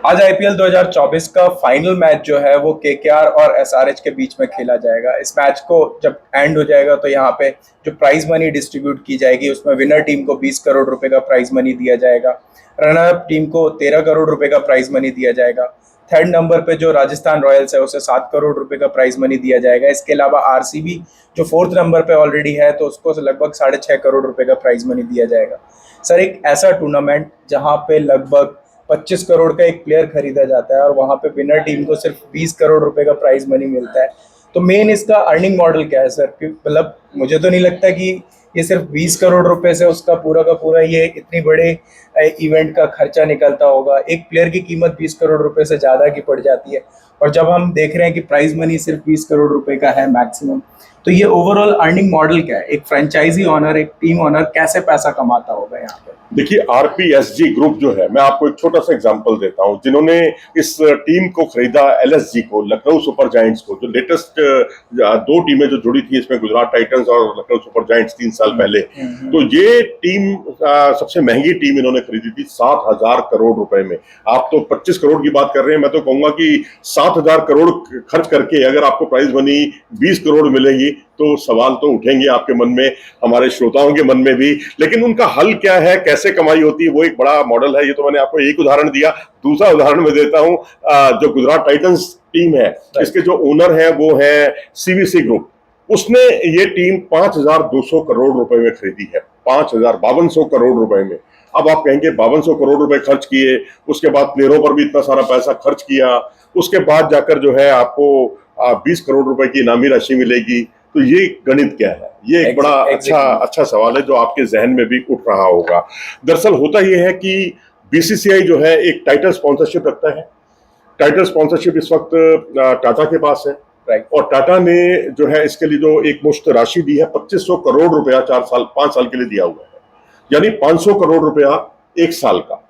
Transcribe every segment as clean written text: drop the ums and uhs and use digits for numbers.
आज आईपीएल 2024 का final match जो है वो केकेआर और एसआरएच के बीच में खेला जाएगा। इस मैच को जब एंड हो जाएगा तो यहाँ पे जो प्राइज मनी डिस्ट्रीब्यूट की जाएगी उसमें विनर टीम को 20 करोड़ रुपए का प्राइज मनी दिया जाएगा, रनर अप टीम को 13 करोड़ रुपए का प्राइज मनी दिया जाएगा, थर्ड नंबर पे जो राजस्थान रॉयल्स है उसे 7 करोड़ रुपए का प्राइज मनी दिया जाएगा। इसके अलावा आरसीबी जो फोर्थ नंबर पे ऑलरेडी है तो उसको लगभग 6.5 करोड़ रुपए का प्राइज मनी दिया जाएगा। सर, एक ऐसा टूर्नामेंट जहाँ पे लगभग 25 करोड़ का एक प्लेयर खरीदा जाता है और वहां पे विनर टीम को सिर्फ 20 करोड़ रुपए का प्राइज मनी मिलता है, तो मेन इसका अर्निंग मॉडल क्या है सर? मतलब मुझे तो नहीं लगता कि ये सिर्फ 20 करोड़ रुपए से उसका पूरा का पूरा ये इतनी बड़े इवेंट का खर्चा निकलता होगा। एक प्लेयर की कीमत 20 करोड़ रुपए से ज़्यादा की पड़ जाती है और जब हम देख रहे हैं कि प्राइज मनी सिर्फ 20 करोड़ रुपए का है मैक्सिमम, तो ये ओवरऑल अर्निंग मॉडल क्या है? एक फ्रेंचाइजी ऑनर, एक टीम ऑनर कैसे पैसा कमाता होगा यहाँ पे? देखिए, आरपीएसजी ग्रुप जो है, मैं आपको एक छोटा सा एग्जांपल देता हूं। जिन्होंने इस टीम को खरीदा, एलएसजी को, लखनऊ सुपर जायंट्स को, जो लेटेस्ट दो टीमें जो जुड़ी थी इसमें, गुजरात टाइटंस और लखनऊ सुपर जायंट्स 3 साल पहले, तो ये टीम सबसे महंगी टीम इन्होंने खरीदी थी 7,000 करोड़ रुपए में। आप तो 25 करोड़ की बात कर रहे हैं, मैं तो कहूंगा कि 7,000 करोड़ खर्च करके अगर आपको प्राइज मनी 20 करोड़ मिलेगी तो सवाल तो उठेंगे आपके मन में, हमारे श्रोताओं के मन में भी। लेकिन उनका हल क्या है, कैसे कमाई होती है, वो एक बड़ा मॉडल है। ये तो मैंने आपको एक उदाहरण दिया। दूसरा उदाहरण मैं देता हूं, जो गुजरात टाइटंस टीम है, इसके जो ओनर है वो है सीवीसी ग्रुप। उसने ये टीम 5,200 करोड़ रुपए में खरीदी है, 5,5200 करोड़ रुपए में। अब आप कहेंगे 5200 करोड़ रुपए खर्च किए, उसके बाद प्लेयरों पर भी इतना सारा पैसा खर्च किया, उसके बाद जाकर जो है आपको 20 करोड़ रुपए की इनामी राशि मिलेगी, तो ये गणित क्या है? ये एक बड़ा अच्छा सवाल है जो आपके जहन में भी उठ रहा होगा। दरअसल होता यह है कि बीसीसीआई जो है एक टाइटल स्पॉन्सरशिप रखता है। टाइटल स्पॉन्सरशिप इस वक्त टाटा के पास है, और टाटा ने जो है इसके लिए जो एक मुश्त राशि दी है, 2500 करोड़ रुपया 5 साल के लिए दिया हुआ है, यानी 500 करोड़ रुपया 1 साल का।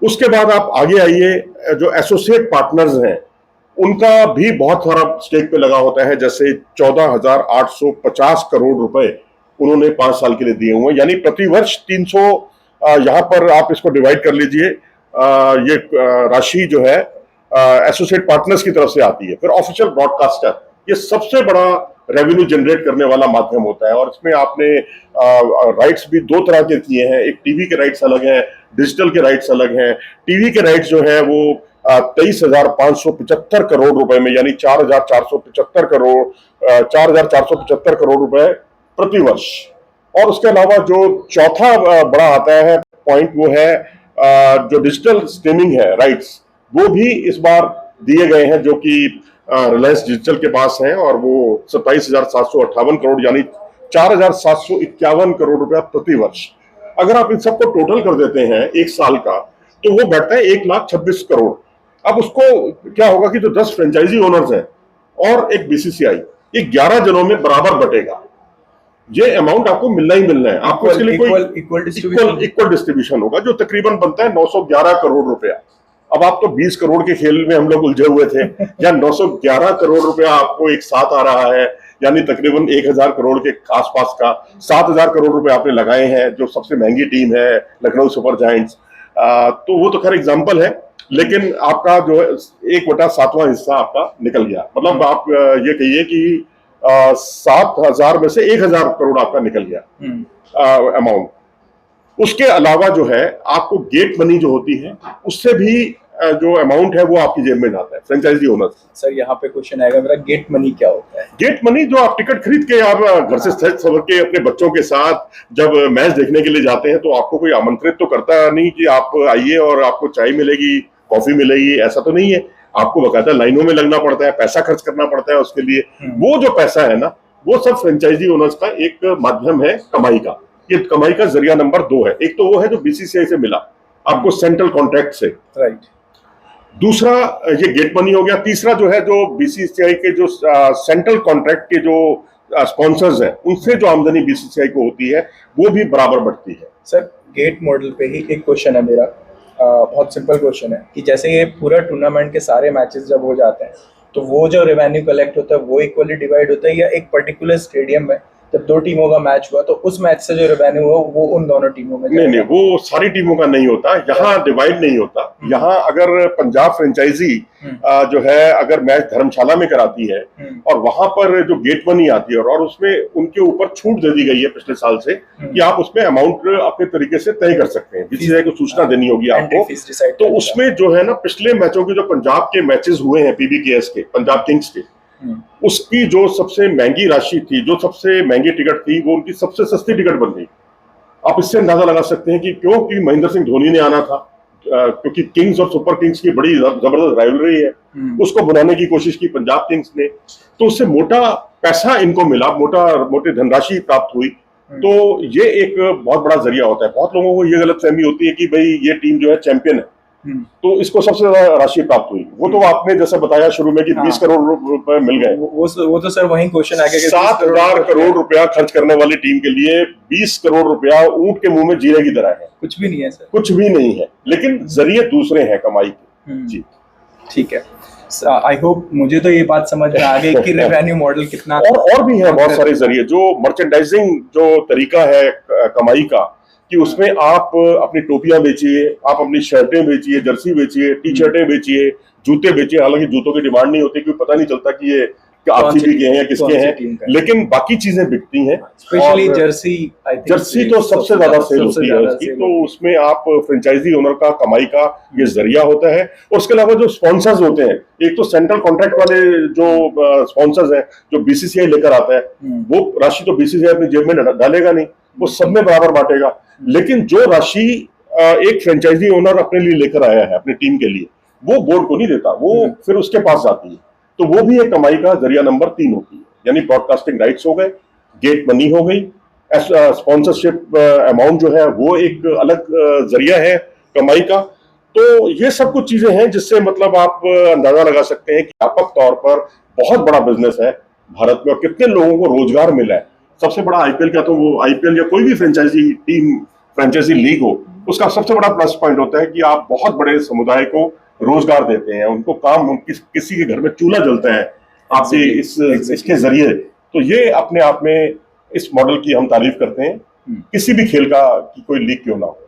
उसके बाद आप आगे आइए, जो एसोसिएट पार्टनर्स हैं उनका भी बहुत सारा स्टेक पे लगा होता है। जैसे 14,850 करोड़ रुपए उन्होंने 5 साल के लिए दिए हुए हैं, यानी प्रतिवर्ष 300, यहां पर आप इसको डिवाइड कर लीजिए, ये राशि जो है एसोसिएट पार्टनर्स की तरफ से आती है। फिर ऑफिशियल ब्रॉडकास्टर, ये सबसे बड़ा रेवेन्यू जनरेट करने वाला माध्यम होता है, और इसमें आपने राइट्स भी 2 तरह के किए हैं। एक टीवी के राइट्स अलग हैं, डिजिटल के राइट्स अलग हैं। टीवी के राइट्स जो है वो 23,575 करोड़ रुपए में, यानी 4,475 करोड़ रुपए प्रतिवर्ष। और उसके अलावा जो चौथा बड़ा आता है पॉइंट, वो है जो डिजिटल स्ट्रीमिंग है राइट्स, वो भी इस बार दिए गए हैं, जो कि रिलायंस डिजिटल के पास हैं, और वो 27,758 करोड़, यानी 4,751 करोड़ रुपया प्रतिवर्ष। अगर आप इन सबको टोटल कर देते हैं 1 साल का, तो वो बैठता है 1,26 करोड़। अब उसको क्या होगा कि जो 10 फ्रेंचाइजी ओनर्स हैं और एक बीसीसीआई, ये 11 जनों में बराबर बटेगा। ये अमाउंट आपको मिलना ही मिलना है। आपको इसके लिए कोई इक्वल डिस्ट्रीब्यूशन होगा, जो तकरीबन बनता है 911 करोड़ रुपया। अब आप तो 20 करोड़ के खेल में हम लोग उलझे हुए थे, या 911 करोड़ रुपया आपको एक साथ आ रहा है, यानी तकरीबन 1,000 करोड़ के आसपास का। 7,000 करोड़ रुपए आपने लगाए हैं जो सबसे महंगी टीम है, लखनऊ सुपर जायंट्स। तो वो तो खैर एग्जाम्पल है, लेकिन आपका जो 1/7वां हिस्सा आपका निकल गया। मतलब आप ये कहिए कि 7,000 में से 1,000 करोड़ आपका निकल गया अमाउंट। उसके अलावा जो है आपको गेट मनी जो होती है, उससे भी जो अमाउंट है वो आपकी जेब में जाता है, फ्रेंचाइजी ओनर। सर, यहाँ पे क्वेश्चन आएगा मेरा, गेट मनी क्या होता है? गेट मनी जो आप टिकट खरीद के आप घर से सवर के अपने बच्चों के साथ जब मैच देखने के लिए जाते हैं, तो आपको कोई आमंत्रित तो करता नहीं कि आप आइए और आपको चाय मिलेगी, कॉफी मिलेगी, ऐसा तो नहीं है। आपको बकायदा लाइनों में लगना पड़ता है, पैसा खर्च करना पड़ता है उसके लिए। वो जो पैसा है ना, वो सब फ्रेंचाइजी ओनर्स का एक माध्यम है कमाई का। ये कमाई का जरिया नंबर 2 है। एक तो वो है जो बीसीसीआई से मिला आपको सेंट्रल कॉन्ट्रैक्ट से, राइट। दूसरा ये गेट मनी हो गया। तीसरा जो है, जो बीसीसीआई के जो सेंट्रल कॉन्ट्रैक्ट के जो स्पॉन्सर्स हैं, उनसे जो आमदनी बीसीसीआई को होती है, वो भी बराबर बढ़ती है। सर, गेट मॉडल पे ही एक क्वेश्चन है मेरा, बहुत सिंपल क्वेश्चन है कि जैसे ये पूरा टूर्नामेंट के सारे मैचेस जब हो जाते हैं, तो वो जो रेवेन्यू कलेक्ट होता है वो इक्वली डिवाइड होता है, या एक पर्टिकुलर स्टेडियम में जब दो टीमों का मैच हुआ तो उस मैच से जो रेवेन्यू हुआ वो उन दोनों टीमों में नहीं नहीं, वो सारी टीमों का नहीं होता, यहाँ डिवाइड नहीं होता। यहाँ अगर पंजाब फ्रेंचाइजी जो है अगर मैच धर्मशाला में कराती है और वहां पर जो गेट मनी आती है और उसमें उनके ऊपर छूट दे दी गई है पिछले साल से कि आप उसमें अमाउंट अपने तरीके से तय कर सकते हैं, बीसीसीआई को सूचना देनी होगी आपको। तो उसमें जो है ना पिछले मैचों के जो पंजाब के मैचेस हुए हैं पीबीकेएस के, पंजाब किंग्स के, उसकी जो सबसे महंगी राशि थी, जो सबसे महंगी टिकट थी, वो उनकी सबसे सस्ती टिकट बन गई। आप इससे अंदाजा लगा सकते हैं कि क्यों, कि महेंद्र सिंह धोनी ने आना था, क्योंकि किंग्स और सुपर किंग्स की बड़ी जबरदस्त राइवलरी है, उसको बनाने की कोशिश की पंजाब किंग्स ने, तो उससे मोटा पैसा इनको मिला, मोटी धनराशि प्राप्त हुई। तो ये एक बहुत बड़ा जरिया होता है। बहुत लोगों को ये गलतफहमी होती है कि भाई ये टीम जो है चैंपियन है, तो इसको सबसे ज्यादा राशि प्राप्त हुई। वो तो आपने जैसे बताया शुरू में कि 20 करोड़ रुपए मिल गए, वो तो सर वही क्वेश्चन आ गया कि 7,000 करोड़ रुपया खर्च करने वाली टीम के लिए 20 करोड़ रुपया ऊंट के मुंह में जीरे की तरह है। कुछ भी नहीं है सर, कुछ भी नहीं है, लेकिन जरिए दूसरे हैं कमाई के। जी ठीक है, आई होप मुझे तो ये बात समझ में आ गई कि रेवेन्यू मॉडल कितना और भी है बहुत सारे जरिए। जो मर्चेंडाइजिंग जो तरीका है कमाई का, कि उसमें आप अपनी टोपियां बेचिए, आप अपनी शर्टें बेचिए, जर्सी बेचिए, टी शर्टें बेचिए, जूते बेचिए। हालांकि जूतों की डिमांड नहीं होती, क्योंकि पता नहीं चलता कि ये आरसीबी के हैं या किसके हैं, लेकिन बाकी चीजें बिकती हैं। स्पेशली जर्सी, जर्सी तो सबसे ज्यादा सेल होती है उसकी। तो उसमें आप फ्रेंचाइजी ओनर का कमाई का ये जरिया होता है। और उसके अलावा जो स्पॉन्सर्स होते हैं, एक तो सेंट्रल कॉन्ट्रैक्ट वाले जो स्पॉन्सर्स हैं, जो बीसीसीआई लेकर आता है, वो राशि तो बीसीसीआई अपनी जेब में डालेगा नहीं, वो सब में बराबर बांटेगा। लेकिन जो राशि एक फ्रेंचाइजी ओनर अपने लिए लेकर आया है अपनी टीम के लिए, वो बोर्ड को नहीं देता, वो फिर उसके पास जाती है। तो वो भी एक कमाई का जरिया नंबर 3 होती है। यानी ब्रॉडकास्टिंग राइट्स हो गए, गेट मनी हो गई, स्पॉन्सरशिप अमाउंट जो है वो एक अलग जरिया है कमाई का। तो ये सब कुछ चीजें हैं जिससे मतलब आप अंदाजा लगा सकते हैं कि व्यापक तौर पर बहुत बड़ा बिजनेस है भारत में, और कितने लोगों को रोजगार मिला है। सबसे बड़ा आईपीएल का, तो वो आईपीएल या कोई भी फ्रेंचाइजी टीम, फ्रेंचाइजी लीग हो, उसका सबसे बड़ा प्लस पॉइंट होता है कि आप बहुत बड़े समुदाय को रोजगार देते हैं, उनको काम, किसी के घर में चूल्हा जलता है आपसे इसके जरिए। तो ये अपने आप में इस मॉडल की हम तारीफ करते हैं, किसी भी खेल का की कोई लीग क्यों ना हो।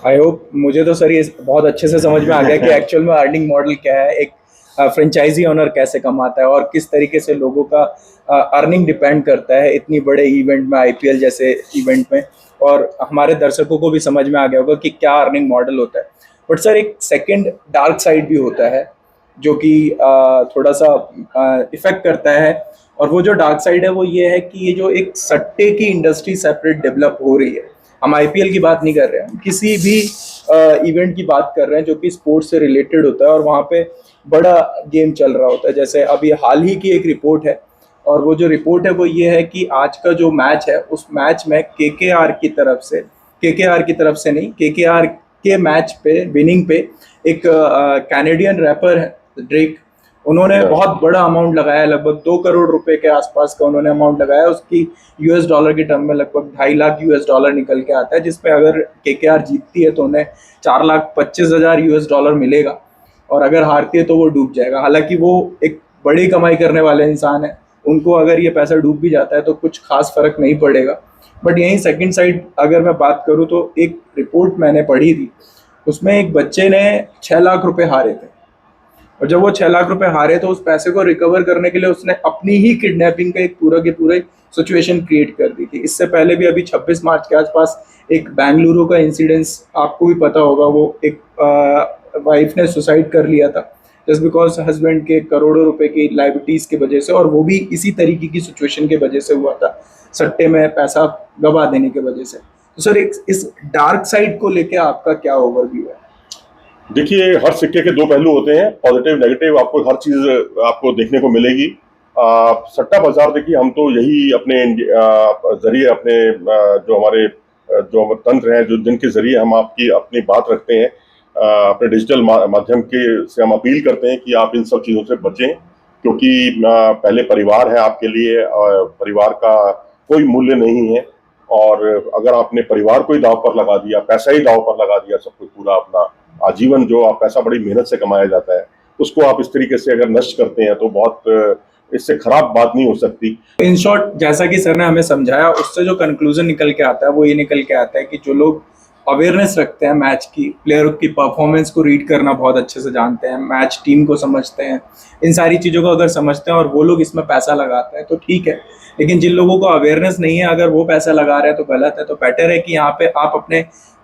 आई होप मुझे तो सर ये बहुत अच्छे से समझ में आ गया कि एक्चुअल में अर्निंग मॉडल क्या है, एक फ्रेंचाइजी ओनर कैसे कमाता है और किस तरीके से लोगों का अर्निंग डिपेंड करता है इतनी बड़े इवेंट में, आईपीएल जैसे इवेंट में। और हमारे दर्शकों को भी समझ में आ गया होगा कि क्या अर्निंग मॉडल होता है। बट सर एक सेकंड डार्क साइड भी होता है जो कि थोड़ा सा इफेक्ट करता है, और वो जो डार्क साइड है वो ये है कि ये जो एक सट्टे की इंडस्ट्री सेपरेट डेवलप हो रही है। हम आईपीएल की बात नहीं कर रहे हैं, किसी भी इवेंट की बात कर रहे हैं जो कि स्पोर्ट्स से रिलेटेड होता है और वहाँ पे बड़ा गेम चल रहा होता है। जैसे अभी हाल ही की एक रिपोर्ट है, और वो जो रिपोर्ट है वो ये है कि आज का जो मैच है उस मैच में केकेआर की तरफ से नहीं, केकेआर के मैच पे विनिंग पे एक कैनेडियन रैपर है ड्रेक, उन्होंने बहुत बड़ा अमाउंट लगाया, लगभग 2 करोड़ रुपए के आसपास का उन्होंने अमाउंट लगाया। उसकी यूएस डॉलर की टर्म में लगभग 2.5 लाख यूएस डॉलर निकल के आता है, जिसपे अगर केकेआर जीतती है तो उन्हें 4,25,000 यूएस डॉलर मिलेगा, और अगर हारती है तो वो डूब जाएगा। हालांकि वो एक बड़ी कमाई करने वाले इंसान है, उनको अगर ये पैसा डूब भी जाता है तो कुछ खास फर्क नहीं पड़ेगा। बट यहीं सेकंड साइड अगर मैं बात करूँ तो एक रिपोर्ट मैंने पढ़ी थी, उसमें एक बच्चे ने 6 लाख रुपए हारे थे, और जब वो 6 लाख रुपए हारे तो उस पैसे को रिकवर करने के लिए उसने अपनी ही किडनैपिंग का एक पूरा के पूरे सिचुएशन क्रिएट कर दी थी। इससे पहले भी अभी 26 मार्च के आसपास एक बेंगलुरु का इंसिडेंस आपको भी पता होगा, वो एक वाइफ ने सुसाइड कर लिया था जस्ट बिकॉज हस्बैंड के करोड़ों रुपए की लाइबिलिटीज की वजह से, और वो भी इसी तरीके की सिचुएशन के वजह से हुआ था, सट्टे में पैसा गवा देने की वजह से। तो सर इस डार्क साइड को लेके आपका क्या ओवरव्यू है? देखिए, हर सिक्के के 2 पहलू होते हैं, पॉजिटिव नेगेटिव। आपको हर चीज आपको देखने को मिलेगी। सट्टा बाजार, देखिए हम तो यही अपने जरिए, अपने जो हमारे जो तंत्र हैं, जो जिनके जरिए हम आपकी अपनी बात रखते हैं, अपने डिजिटल माध्यम के से हम अपील करते हैं कि आप इन सब चीज़ों से बचें, क्योंकि पहले परिवार है आपके लिए, परिवार का कोई मूल्य नहीं है। और अगर आपने परिवार को ही दांव पर लगा दिया, पैसा ही दांव पर लगा दिया, सब कुछ पूरा अपना आजीवन जो आप पैसा बड़ी मेहनत से कमाया जाता है, उसको आप इस तरीके से अगर नष्ट करते हैं तो बहुत इससे खराब बात नहीं हो सकती। इन शॉर्ट, जैसा कि सर ने हमें समझाया, उससे जो कंक्लूजन निकल के आता है वो ये निकल के आता है कि जो लोग अवेयरनेस रखते हैं मैच की, प्लेयर की परफॉर्मेंस को रीड करना बहुत अच्छे से जानते हैं, मैच टीम को समझते हैं, इन सारी चीज़ों को अगर समझते हैं और वो लोग इसमें पैसा लगाते हैं तो ठीक है। लेकिन जिन लोगों को अवेयरनेस नहीं है, अगर वो पैसा लगा रहे हैं तो गलत है। तो बेटर है कि यहाँ पे आप अपने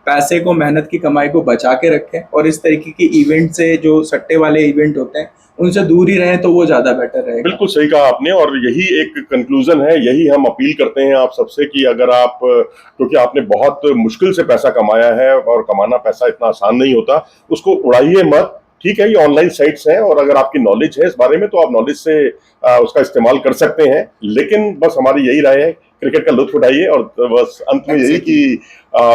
पैसे को, मेहनत की कमाई को बचा के रखें और इस तरीके के इवेंट से, जो सट्टे वाले इवेंट होते हैं, उनसे दूर ही रहें तो वो ज़्यादा बेटर रहेगा। बिल्कुल सही कहा आपने, और यही एक कंक्लूजन है, यही हम अपील करते हैं आप सबसे कि अगर आप, क्योंकि आपने बहुत मुश्किल से पैसा कमाया है और कमाना पैसा इतना आसान नहीं होता, उसको उड़ाइए मत। ठीक है, ये ऑनलाइन साइट्स हैं और अगर आपकी नॉलेज है इस बारे में तो आप नॉलेज से उसका इस्तेमाल कर सकते हैं, लेकिन बस हमारी यही राय है, क्रिकेट का लुत्फ उठाइए। और बस अंत में यही कि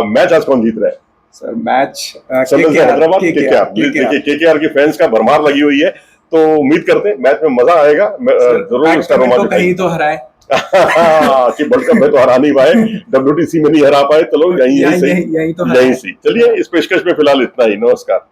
मैच आज कौन जीत रहा है? Sir match Sunrisers Hyderabad, KKR. देखिए केकेआर की फैंस का भरमार लगी हुई है, तो उम्मीद करते हैं मैच में मजा आएगा, जरूर इसका रोमांच कहीं तो हराए कि वर्ल्ड कप में तो हरा नहीं पाए, WTC में नहीं हरा पाए, चलो यही तो सही। चलिए, इस पेशकश में फिलहाल इतना ही। नमस्कार।